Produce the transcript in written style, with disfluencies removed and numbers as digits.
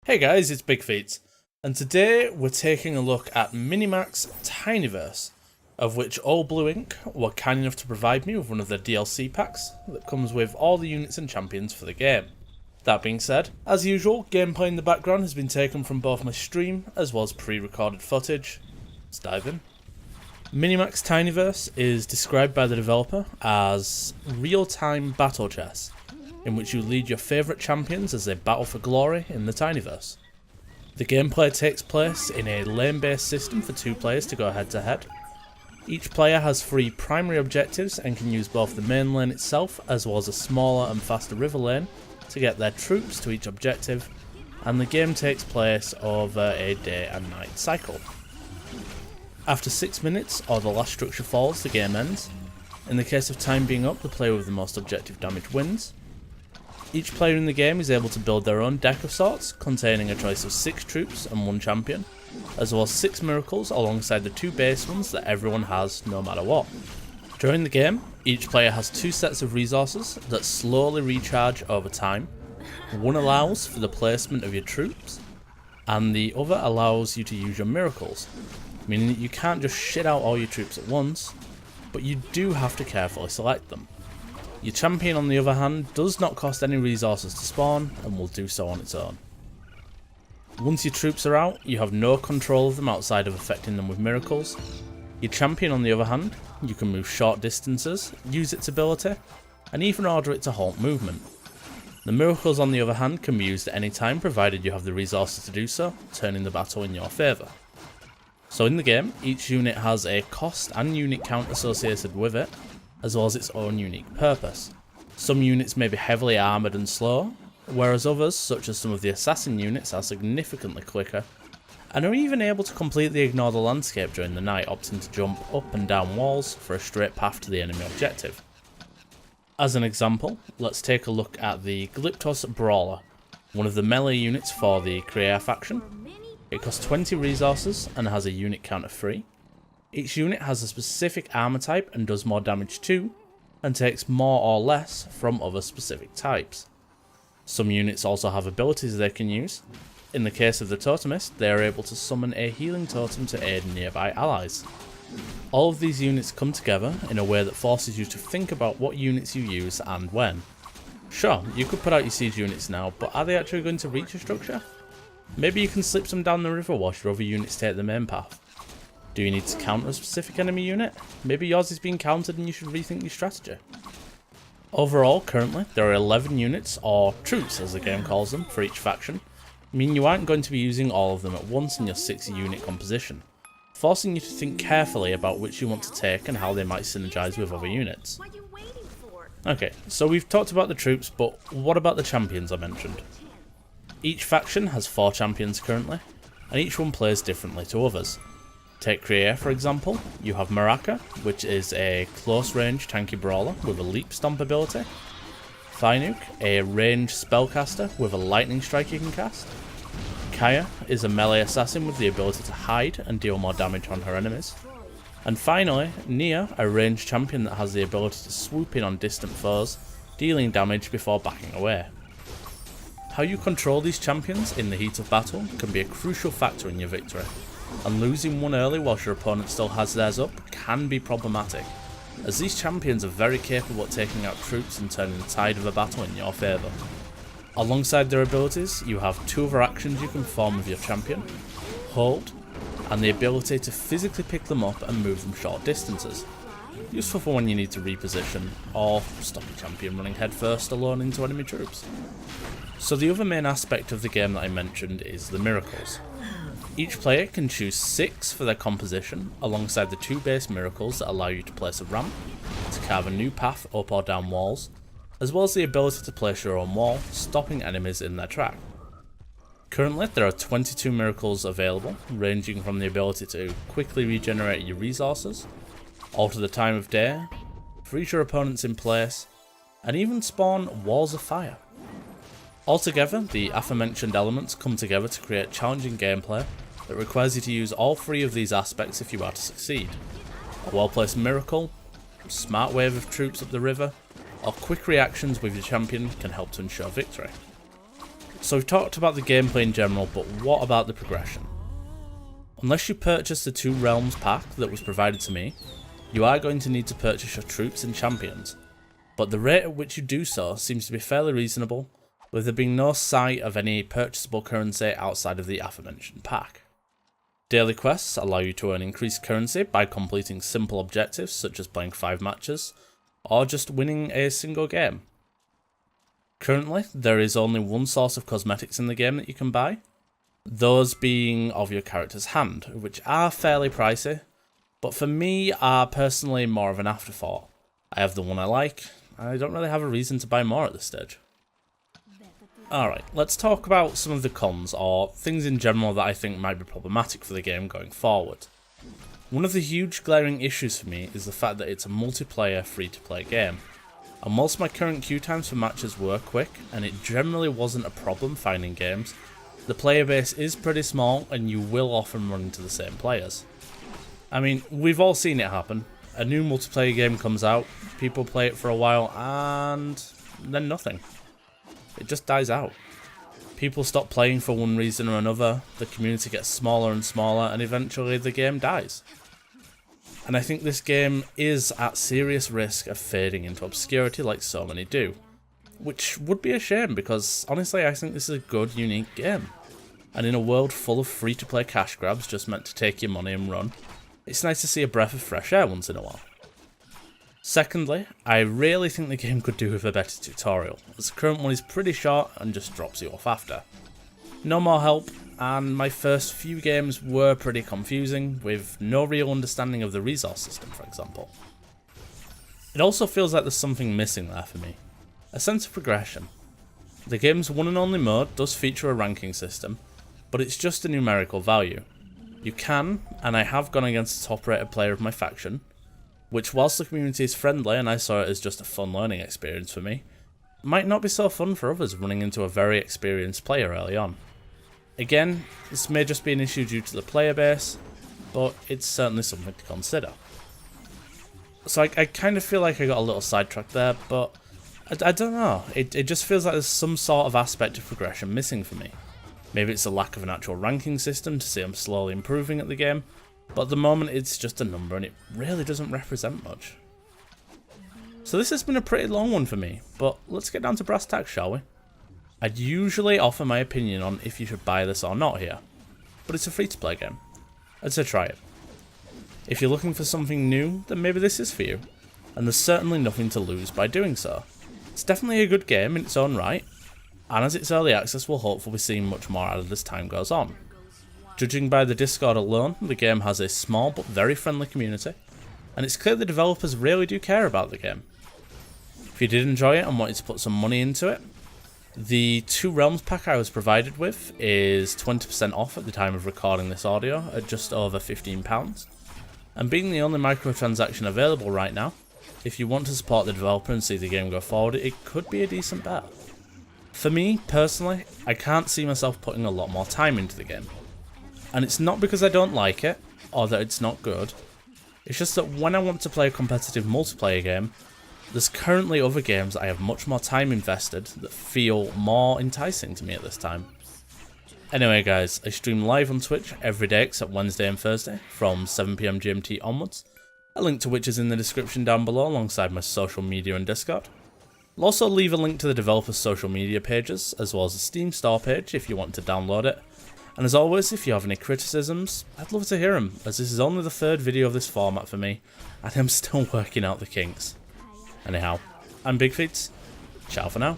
Hey guys, it's BigfeetzGaming, and today we're taking a look at MINImax Tinyverse, of which All Blue Inc. were kind enough to provide me with one of their DLC packs that comes with all the units and champions for the game. That being said, as usual, gameplay in the background has been taken from both my stream as well as pre-recorded footage. Let's dive in. MINImax Tinyverse is described by the developer as real-time battle chess, in which you lead your favourite champions as they battle for glory in the Tinyverse. The gameplay takes place in a lane-based system for two players to go head-to-head. Each player has 3 primary objectives and can use both the main lane itself as well as a smaller and faster river lane to get their troops to each objective, and the game takes place over a day and night cycle. After 6 minutes or the last structure falls, the game ends. In the case of time being up, the player with the most objective damage wins. Each player in the game is able to build their own deck of sorts, containing a choice of 6 troops and 1 champion, as well as 6 miracles alongside the 2 base ones that everyone has no matter what. During the game, each player has 2 sets of resources that slowly recharge over time. One allows for the placement of your troops, and the other allows you to use your miracles, meaning that you can't just shit out all your troops at once, but you do have to carefully select them. Your champion, on the other hand, does not cost any resources to spawn and will do so on its own. Once your troops are out, you have no control of them outside of affecting them with miracles. Your champion, on the other hand, you can move short distances, use its ability, and even order it to halt movement. The miracles, on the other hand, can be used at any time provided you have the resources to do so, turning the battle in your favour. So in the game, each unit has a cost and unit count associated with it, as well as its own unique purpose. Some units may be heavily armoured and slow, whereas others, such as some of the assassin units, are significantly quicker, and are even able to completely ignore the landscape during the night, opting to jump up and down walls for a straight path to the enemy objective. As an example, let's take a look at the Glyptos Brawler, one of the melee units for the Creator faction. It costs 20 resources and has a unit count of 3. Each unit has a specific armor type and does more damage too, and takes more or less from other specific types. Some units also have abilities they can use. In the case of the Totemist, they are able to summon a healing totem to aid nearby allies. All of these units come together in a way that forces you to think about what units you use and when. Sure, you could put out your siege units now, but are they actually going to reach a structure? Maybe you can slip some down the river whilst your other units take the main path. Do you need to counter a specific enemy unit? Maybe yours is being countered and you should rethink your strategy. Overall, currently, there are 11 units, or troops as the game calls them, for each faction, meaning you aren't going to be using all of them at once in your 6 unit composition, forcing you to think carefully about which you want to take and how they might synergize with other units. Okay, so we've talked about the troops, but what about the champions I mentioned? Each faction has 4 champions currently, and each one plays differently to others. Take Creator for example, you have Maraka, which is a close range tanky brawler with a leap stomp ability. Thinuk, a ranged spellcaster with a lightning strike you can cast. Kaya is a melee assassin with the ability to hide and deal more damage on her enemies. And finally, Nia, a ranged champion that has the ability to swoop in on distant foes, dealing damage before backing away. How you control these champions in the heat of battle can be a crucial factor in your victory, and losing one early whilst your opponent still has theirs up can be problematic, as these champions are very capable at taking out troops and turning the tide of a battle in your favour. Alongside their abilities, you have 2 other actions you can perform with your champion: Hold, and the ability to physically pick them up and move them short distances, useful for when you need to reposition, or stop your champion running headfirst alone into enemy troops. So the other main aspect of the game that I mentioned is the miracles. Each player can choose 6 for their composition, alongside the 2 base miracles that allow you to place a ramp, to carve a new path up or down walls, as well as the ability to place your own wall, stopping enemies in their track. Currently, there are 22 miracles available, ranging from the ability to quickly regenerate your resources, alter the time of day, freeze your opponents in place, and even spawn walls of fire. Altogether, the aforementioned elements come together to create challenging gameplay that requires you to use all 3 of these aspects if you are to succeed. A well-placed miracle, smart wave of troops up the river, or quick reactions with your champion can help to ensure victory. So we've talked about the gameplay in general, but what about the progression? Unless you purchase the 2 Realms pack that was provided to me, you are going to need to purchase your troops and champions, but the rate at which you do so seems to be fairly reasonable, with there being no sight of any purchasable currency outside of the aforementioned pack. Daily quests allow you to earn increased currency by completing simple objectives such as playing 5 matches, or just winning a single game. Currently, there is only one source of cosmetics in the game that you can buy, those being of your character's hand, which are fairly pricey, but for me are personally more of an afterthought. I have the one I like, and I don't really have a reason to buy more at this stage. Alright, let's talk about some of the cons, or things in general that I think might be problematic for the game going forward. One of the huge glaring issues for me is the fact that it's a multiplayer free-to-play game. And whilst my current queue times for matches were quick, and it generally wasn't a problem finding games, the player base is pretty small and you will often run into the same players. I mean, we've all seen it happen. A new multiplayer game comes out, people play it for a while, and then nothing. It just dies out. People stop playing for one reason or another, the community gets smaller and smaller, and eventually the game dies. And I think this game is at serious risk of fading into obscurity like so many do. Which would be a shame because, honestly, I think this is a good, unique game. And in a world full of free-to-play cash grabs just meant to take your money and run, it's nice to see a breath of fresh air once in a while. Secondly, I really think the game could do with a better tutorial, as the current one is pretty short and just drops you off after. No more help, and my first few games were pretty confusing, with no real understanding of the resource system, for example. It also feels like there's something missing there for me. A sense of progression. The game's one and only mode does feature a ranking system, but it's just a numerical value. You can, and I have gone against the top rated player of my faction, which whilst the community is friendly and I saw it as just a fun learning experience for me, might not be so fun for others running into a very experienced player early on. Again, this may just be an issue due to the player base, but it's certainly something to consider. So I kind of feel like I got a little sidetracked there, but I don't know, it just feels like there's some sort of aspect of progression missing for me. Maybe it's a lack of an actual ranking system to see I'm slowly improving at the game, but at the moment it's just a number and it really doesn't represent much. So this has been a pretty long one for me, but let's get down to brass tacks, shall we? I'd usually offer my opinion on if you should buy this or not here, but it's a free-to-play game. I'd say try it. If you're looking for something new, then maybe this is for you, and there's certainly nothing to lose by doing so. It's definitely a good game in its own right, and as it's early access we'll hopefully be seeing much more out of as time goes on. Judging by the Discord alone, the game has a small but very friendly community, and it's clear the developers really do care about the game. If you did enjoy it and wanted to put some money into it, the 2 Realms pack I was provided with is 20% off at the time of recording this audio at just over £15, and being the only microtransaction available right now, if you want to support the developer and see the game go forward, it could be a decent bet. For me, personally, I can't see myself putting a lot more time into the game. And it's not because I don't like it, or that it's not good, it's just that when I want to play a competitive multiplayer game, there's currently other games that I have much more time invested that feel more enticing to me at this time. Anyway guys, I stream live on Twitch every day except Wednesday and Thursday from 7 PM GMT onwards, a link to which is in the description down below alongside my social media and Discord. I'll also leave a link to the developer's social media pages, as well as the Steam store page if you want to download it. And as always, if you have any criticisms, I'd love to hear them, as this is only the 3rd video of this format for me, and I'm still working out the kinks. Anyhow, I'm BigfeetzGaming, ciao for now.